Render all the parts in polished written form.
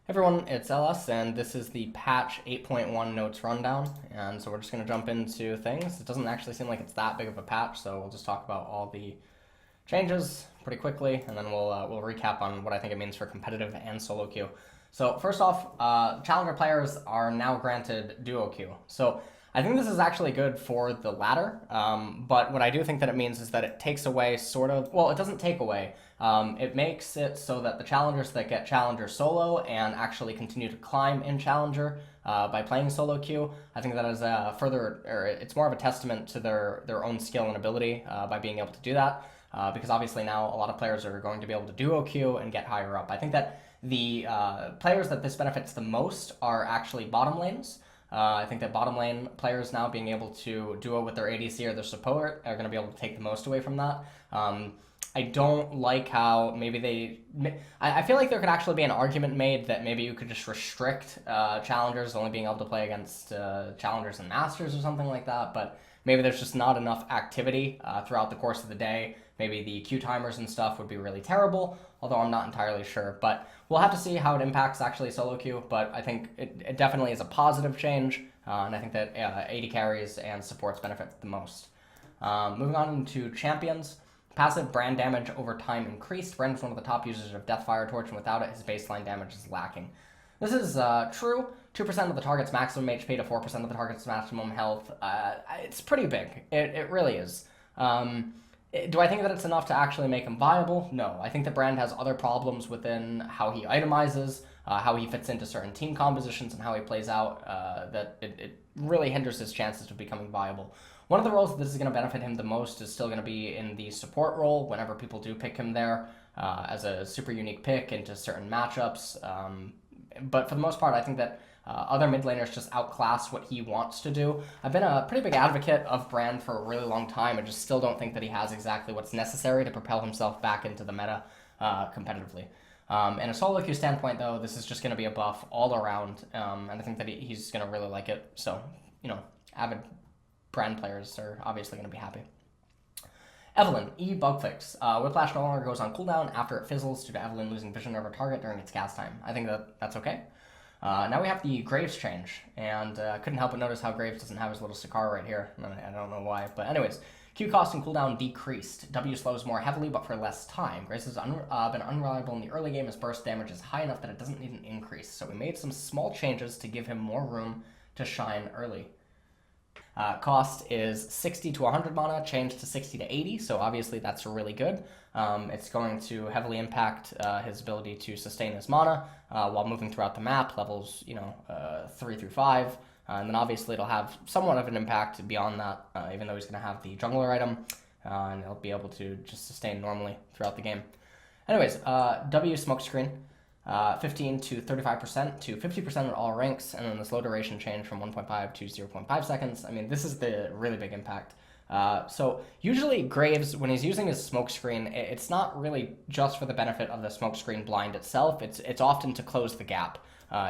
Everyone, it's LS, and this is the patch 8.1 notes rundown, and so we're just going to jump into things. It doesn't actually seem like it's that big of a patch, so we'll just talk about all the changes pretty quickly, and then we'll recap on what I think it means for competitive and solo queue. So first off, challenger players are now granted duo queue. So I think this is actually good for the latter, but what I do think that it means is that it takes away well, it doesn't take away. It makes it so that the challengers that get challenger solo and actually continue to climb in challenger by playing solo queue, I think that is it's more of a testament to their own skill and ability by being able to do that. Because obviously now a lot of players are going to be able to duo queue and get higher up. I think that the players that this benefits the most are actually bottom lanes. I think that bottom lane players now being able to duo with their ADC or their support are going to be able to take the most away from that. I don't like how I feel like there could actually be an argument made that maybe you could just restrict challengers only being able to play against challengers and masters or something like that, but maybe there's just not enough activity throughout the course of the day. Maybe the queue timers and stuff would be really terrible, although I'm not entirely sure. But we'll have to see how it impacts actually solo queue, but I think it definitely is a positive change, and I think that AD carries and supports benefit the most. Moving on into champions. Passive brand damage over time increased. Brand is one of the top users of Deathfire Torch, and without it, his baseline damage is lacking. This is true. 2% of the target's maximum HP to 4% of the target's maximum health. It's pretty big. It really is. Do I think that it's enough to actually make him viable? No. I think the brand has other problems within how he itemizes, how he fits into certain team compositions, and how he plays out that it really hinders his chances of becoming viable. One of the roles that this is going to benefit him the most is still going to be in the support role whenever people do pick him there as a super unique pick into certain matchups. But for the most part, I think that other mid laners just outclass what he wants to do. I've been a pretty big advocate of Brand for a really long time. I just still don't think that he has exactly what's necessary to propel himself back into the meta competitively. And a solo queue standpoint, though, this is just going to be a buff all around, and I think that he's going to really like it. So, avid Brand players are obviously going to be happy. Evelynn, bug fix. Whiplash no longer goes on cooldown after it fizzles due to Evelynn losing vision of her target during its cast time. I think that's okay. Now we have the Graves change, and couldn't help but notice how Graves doesn't have his little Skarner right here. I don't know why, but anyways, Q cost and cooldown decreased. W slows more heavily, but for less time. Graves has been unreliable in the early game as burst damage is high enough that it doesn't need an increase, so we made some small changes to give him more room to shine early. Cost is 60 to 100 mana, changed to 60 to 80, so obviously that's really good. It's going to heavily impact his ability to sustain his mana while moving throughout the map, levels 3 through 5, and then obviously it'll have somewhat of an impact beyond that, even though he's going to have the jungler item, and he'll be able to just sustain normally throughout the game. Anyways, W smokescreen. 15 to 35% to 50% at all ranks, and then the slow duration change from 1.5 to 0.5 seconds. I mean, this is the really big impact. So usually Graves, when he's using his smokescreen, it's not really just for the benefit of the smokescreen blind itself. It's often to close the gap.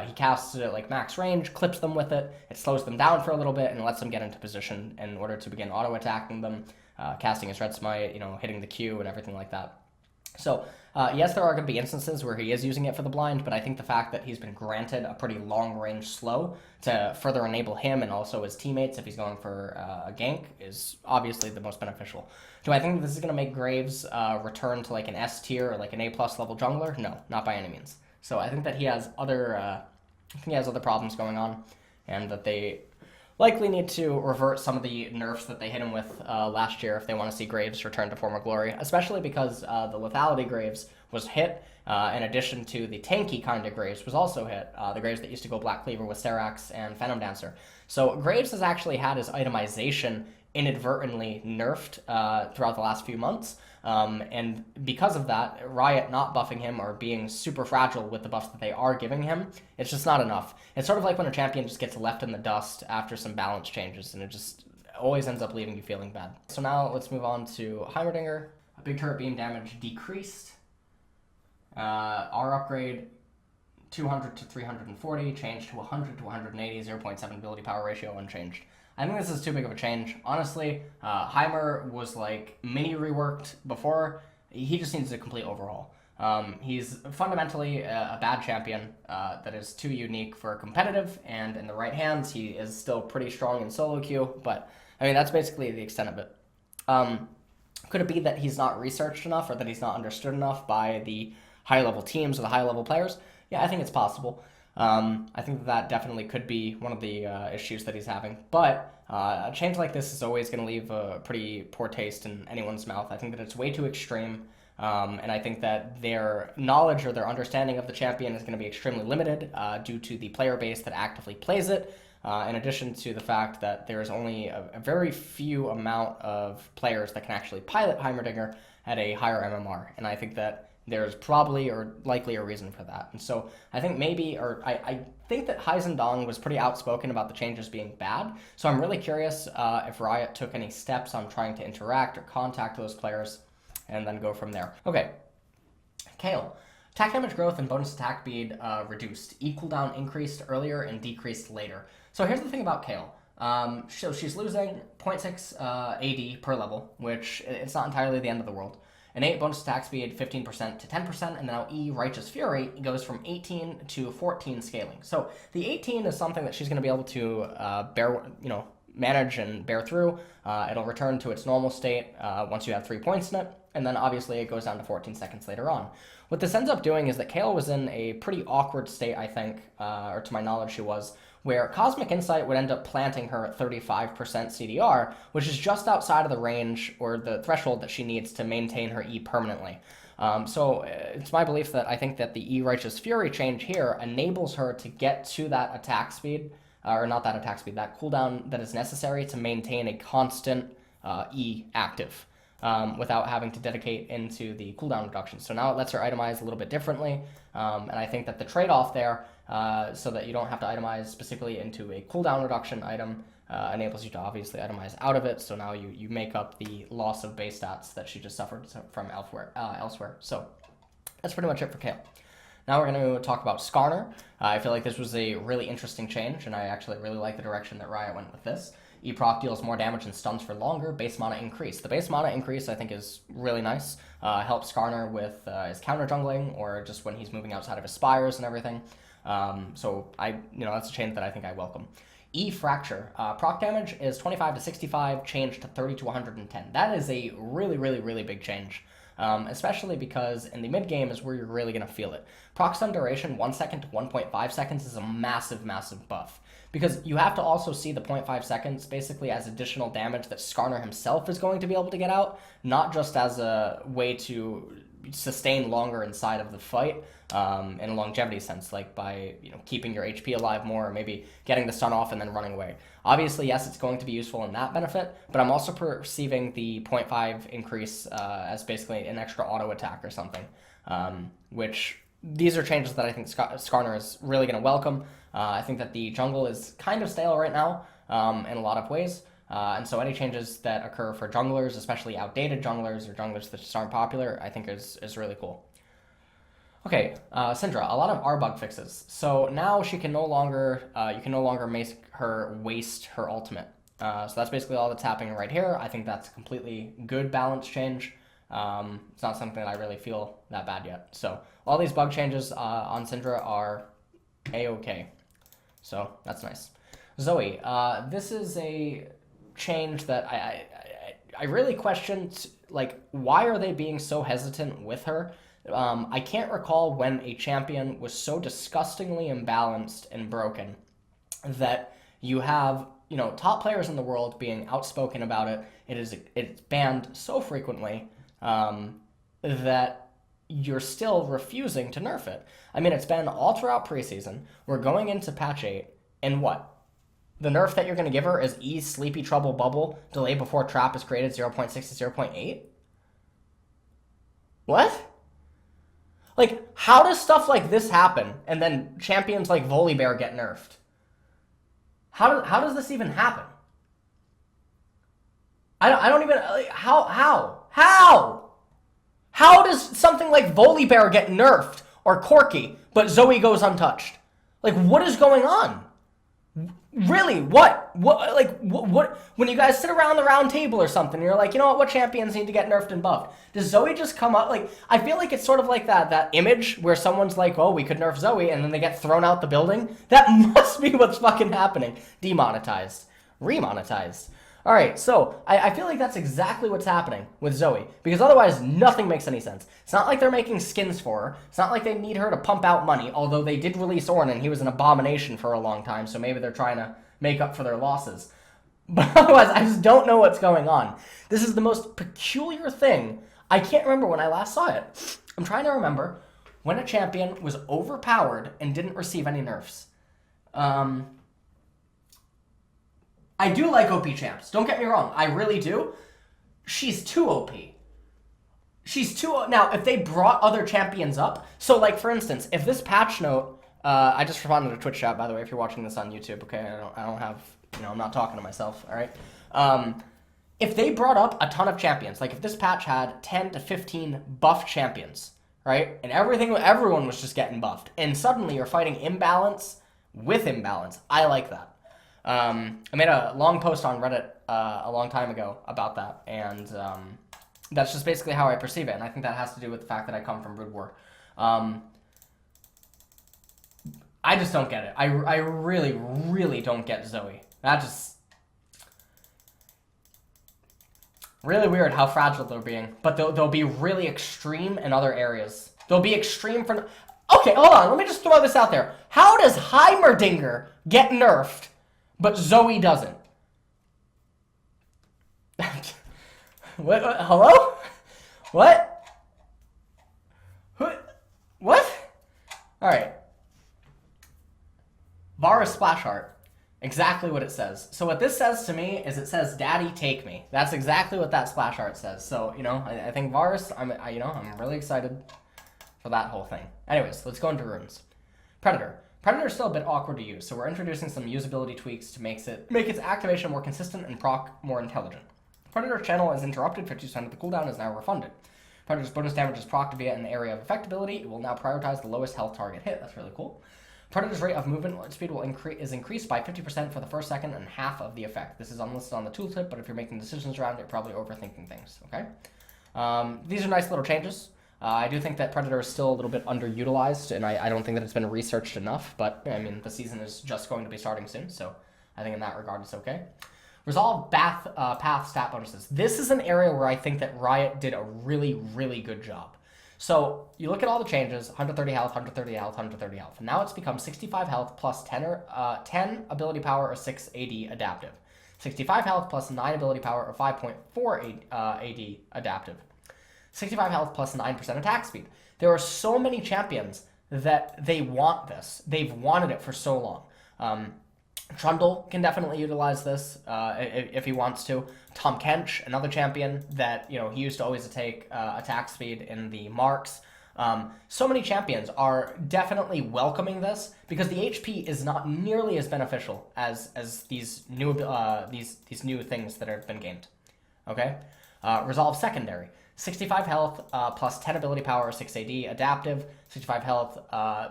He casts it at like max range, clips them with it, it slows them down for a little bit, and lets them get into position in order to begin auto-attacking them, casting his red smite, hitting the Q and everything like that. So, yes, there are going to be instances where he is using it for the blind, but I think the fact that he's been granted a pretty long-range slow to further enable him and also his teammates if he's going for a gank is obviously the most beneficial. Do I think that this is going to make Graves return to like an S tier or like an A+ level jungler? No, not by any means. So I think that he has other problems going on, and that they likely need to revert some of the nerfs that they hit him with last year if they want to see Graves return to former glory, especially because the lethality Graves was hit, in addition to the tanky kind of Graves was also hit, the Graves that used to go Black Cleaver with Serax and Phantom Dancer. So Graves has actually had his itemization inadvertently nerfed throughout the last few months, and because of that, Riot not buffing him or being super fragile with the buffs that they are giving him, it's just not enough. It's sort of like when a champion just gets left in the dust after some balance changes, and it just always ends up leaving you feeling bad. So now let's move on to Heimerdinger. A big turret beam damage decreased. R upgrade 200 to 340, changed to 100 to 180, 0.7 ability power ratio unchanged. I think this is too big of a change. Honestly, Heimer was like mini reworked before. He just needs a complete overhaul. He's fundamentally a bad champion that is too unique for competitive, and in the right hands, he is still pretty strong in solo queue, but I mean, that's basically the extent of it. Could it be that he's not researched enough or that he's not understood enough by the high-level teams or the high-level players? Yeah, I think it's possible. I think that definitely could be one of the issues that he's having. But a change like this is always going to leave a pretty poor taste in anyone's mouth. I think that it's way too extreme. And I think that their knowledge or their understanding of the champion is going to be extremely limited due to the player base that actively plays it. In addition to the fact that there is only a very few amount of players that can actually pilot Heimerdinger at a higher MMR. And I think that there's probably or likely a reason for that. And so I think I think that Heimerdinger was pretty outspoken about the changes being bad. So I'm really curious if Riot took any steps on trying to interact or contact those players and then go from there. Okay, Kayle. Attack damage growth and bonus attack speed reduced. E cooldown increased earlier and decreased later. So here's the thing about Kayle. So she's losing 0.6 AD per level, which it's not entirely the end of the world. An 8 bonus attack speed, 15% to 10%, and now E Righteous Fury goes from 18 to 14 scaling. So the 18 is something that she's going to be able to manage and bear through. It'll return to its normal state once you have 3 points in it, and then obviously it goes down to 14 seconds later on. What this ends up doing is that Kayle was in a pretty awkward state, I think, or to my knowledge she was, where Cosmic Insight would end up planting her at 35% CDR, which is just outside of the range or the threshold that she needs to maintain her E permanently. So it's my belief that I think that the E Righteous Fury change here enables her to get to that attack speed, or not that attack speed, that cooldown that is necessary to maintain a constant E active without having to dedicate into the cooldown reduction. So now it lets her itemize a little bit differently, and I think that the trade-off there, so that you don't have to itemize specifically into a cooldown reduction item, enables you to obviously itemize out of it, so now you make up the loss of base stats that she just suffered from elsewhere. So that's pretty much it for Kayle. Now we're going to talk about Skarner. I feel like this was a really interesting change, and I actually really like the direction that Riot went with this. E-proc deals more damage and stuns for longer, base mana increase. The base mana increase I think is really nice. Helps Skarner with his counter jungling or just when he's moving outside of his spires and everything. So that's a change that I think I welcome. E-fracture. Proc damage is 25 to 65, changed to 30 to 110. That is a really, really, really big change. Especially because in the mid game is where you're really going to feel it. Proc stun duration 1 second to 1.5 seconds is a massive, massive buff. Because you have to also see the 0.5 seconds basically as additional damage that Skarner himself is going to be able to get out, not just as a way to sustain longer inside of the fight in a longevity sense, like by keeping your HP alive more, or maybe getting the stun off and then running away. Obviously, yes, it's going to be useful in that benefit, but I'm also perceiving the 0.5 increase as basically an extra auto attack or something, which these are changes that I think Skarner is really going to welcome. I think that the jungle is kind of stale right now in a lot of ways. And so any changes that occur for junglers, especially outdated junglers or junglers that just aren't popular, I think is really cool. Okay, Syndra, a lot of R bug fixes. So now she can no longer, you can no longer make her waste her ultimate. So that's basically all that's happening right here. I think that's a completely good balance change. It's not something that I really feel that bad yet. So all these bug changes on Syndra are A-okay. So that's nice. Zoey, this is a change that I really questioned, like, why are they being so hesitant with her? I can't recall when a champion was so disgustingly imbalanced and broken that you have, top players in the world being outspoken about it. It's banned so frequently that you're still refusing to nerf it. I mean, it's been all throughout preseason. We're going into patch 8, and what? The nerf that you're going to give her is E Sleepy Trouble Bubble, delay before trap is created 0.6 to 0.8? What? Like, how does stuff like this happen, and then champions like Volibear get nerfed? How does this even happen? I don't even, like, how? How does something like Volibear get nerfed, or Corki, but Zoey goes untouched? Like, what is going on? Really? What? What? When you guys sit around the round table or something, you're like, you know what champions need to get nerfed and buffed? Does Zoey just come up? Like, I feel like it's sort of like that image where someone's like, oh, we could nerf Zoey, and then they get thrown out the building. That must be what's fucking happening. Demonetized. Remonetized. All right, so I feel like that's exactly what's happening with Zoey, because otherwise nothing makes any sense. It's not like they're making skins for her. It's not like they need her to pump out money, although they did release Ornn, and he was an abomination for a long time, so maybe they're trying to make up for their losses. But otherwise, I just don't know what's going on. This is the most peculiar thing. I can't remember when I last saw it. I'm trying to remember when a champion was overpowered and didn't receive any nerfs. I do like OP champs. Don't get me wrong. I really do. She's too OP. She's too... Now, if they brought other champions up... So, like, for instance, if this patch note... I just responded to Twitch chat, by the way, if you're watching this on YouTube, okay? I don't have... You know, I'm not talking to myself, all right? If they brought up a ton of champions, like if this patch had 10 to 15 buff champions, right? And everyone was just getting buffed. And suddenly you're fighting imbalance with imbalance. I like that. I made a long post on Reddit a long time ago about that, and that's just basically how I perceive it, and I think that has to do with the fact that I come from Brood War. I just don't get it. I really, really don't get Zoey. That just... Really weird how fragile they're being, but they'll be really extreme in other areas. They'll be extreme for... Okay, hold on, let me just throw this out there. How does Heimerdinger get nerfed, but Zoey doesn't? What? Hello? What? What? Alright. Varus splash art. Exactly what it says. So what this says to me is it says, "Daddy, take me." That's exactly what that splash art says. So, you know, I think Varus, I'm really excited for that whole thing. Anyways, let's go into runes. Predator. Predator is still a bit awkward to use, so we're introducing some usability tweaks to make its activation more consistent and proc more intelligent. Predator's channel is interrupted, 50% of the cooldown is now refunded. Predator's bonus damage is procced via an area of effect ability. It will now prioritize the lowest health target hit. That's really cool. Predator's rate of movement speed is increased by 50% for the first second and half of the effect. This is unlisted on the tooltip, but if you're making decisions around it, you're probably overthinking things, okay? These are nice little changes. I do think that Predator is still a little bit underutilized, and I don't think that it's been researched enough, but, I mean, the season is just going to be starting soon, so I think in that regard it's okay. Resolve path stat bonuses. This is an area where I think that Riot did a really, really good job. So you look at all the changes, 130 health, 130 health, 130 health. Now it's become 65 health plus 10 ability power or 6 AD adaptive. 65 health plus 9 ability power or 5.4 AD adaptive. 65 health plus 9% attack speed. There are so many champions that they want this. They've wanted it for so long. Trundle can definitely utilize this if he wants to. Tom Kench, another champion that, you know, he used to always take attack speed in the marks. So many champions are definitely welcoming this because the HP is not nearly as beneficial as these new things that have been gained. Okay, Resolve secondary. 65 health plus 10 ability power, 6 AD adaptive. 65 health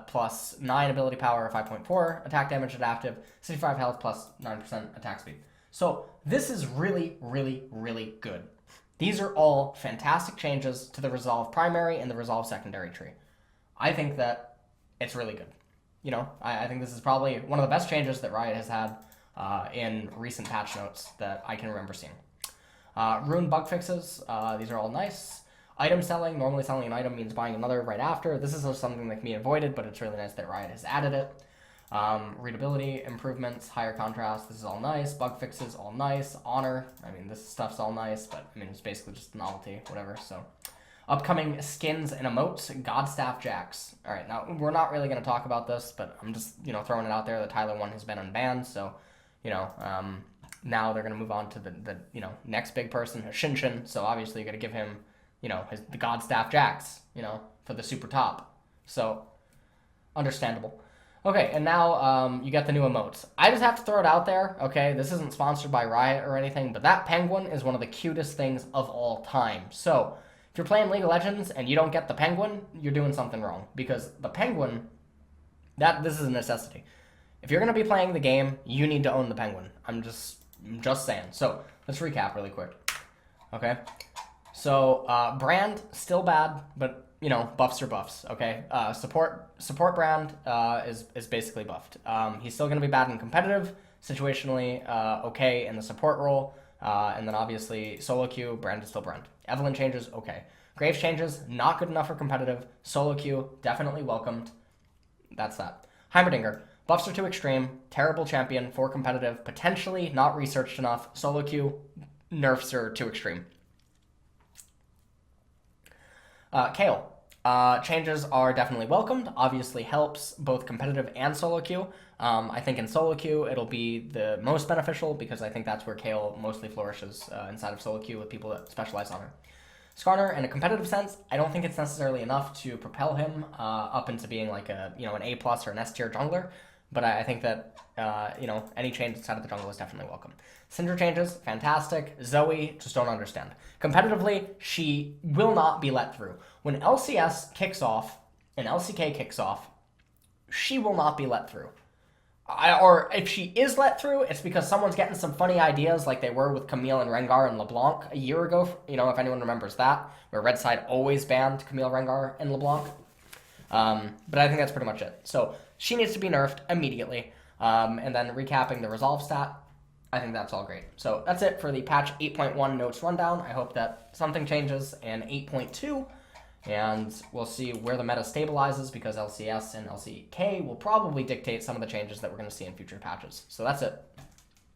plus 9 ability power, 5.4 attack damage adaptive. 65 health plus 9% attack speed. So this is really, really, really good. These are all fantastic changes to the Resolve primary and the Resolve secondary tree. I think that it's really good. You know, I think this is probably one of the best changes that Riot has had in recent patch notes that I can remember seeing. Rune bug fixes, these are all nice. Item selling, normally selling an item means buying another right after. This is something that can be avoided, but it's really nice that Riot has added it. Readability improvements, higher contrast, this is all nice. Bug fixes, all nice. Honor, I mean, this stuff's all nice, but I mean, it's basically just novelty, whatever, so. Upcoming skins and emotes, Godstaff Jax. All right, now, we're not really going to talk about this, but I'm just, you know, throwing it out there that Tyler 1 has been unbanned, so, you know, now they're going to move on to the you know, next big person, Shinshin, so obviously you're going to give him, you know, the Godstaff Jax, you know, for the super top. So, understandable. Okay, and now you get the new emotes. I just have to throw it out there, okay? This isn't sponsored by Riot or anything, but that penguin is one of the cutest things of all time. So, if you're playing League of Legends and you don't get the penguin, you're doing something wrong. Because the penguin, this is a necessity. If you're going to be playing the game, you need to own the Penguin. I'm just saying. So let's recap really quick. Okay. So Brand, still bad, but, you know, buffs are buffs, okay? Support Brand is basically buffed. He's still going to be bad in competitive, situationally okay in the support role, and then obviously solo queue, Brand is still Brand. Evelyn changes, okay. Graves changes, not good enough for competitive. Solo queue, definitely welcomed. That's that. Heimerdinger, buffs are too extreme, terrible champion for competitive, potentially not researched enough. Solo queue, nerfs are too extreme. Kayle. Changes are definitely welcomed. Obviously helps both competitive and solo queue. I think in solo queue it'll be the most beneficial because I think that's where Kayle mostly flourishes inside of solo queue with people that specialize on her. Skarner, in a competitive sense, I don't think it's necessarily enough to propel him up into being like a an A+ or an S tier jungler. But I think that any change inside of the jungle is definitely welcome. Syndra changes, fantastic. Zoey, just don't understand. Competitively, she will not be let through. When LCS kicks off and LCK kicks off, she will not be let through. Or if she is let through, it's because someone's getting some funny ideas like they were with Camille and Rengar and LeBlanc a year ago, if anyone remembers that, where Red Side always banned Camille, Rengar, and LeBlanc. But I think that's pretty much it. So she needs to be nerfed immediately. And then recapping the resolve stat, I think that's all great. So that's it for the patch 8.1 notes rundown. I hope that something changes in 8.2, and we'll see where the meta stabilizes because LCS and LCK will probably dictate some of the changes that we're going to see in future patches. So that's it.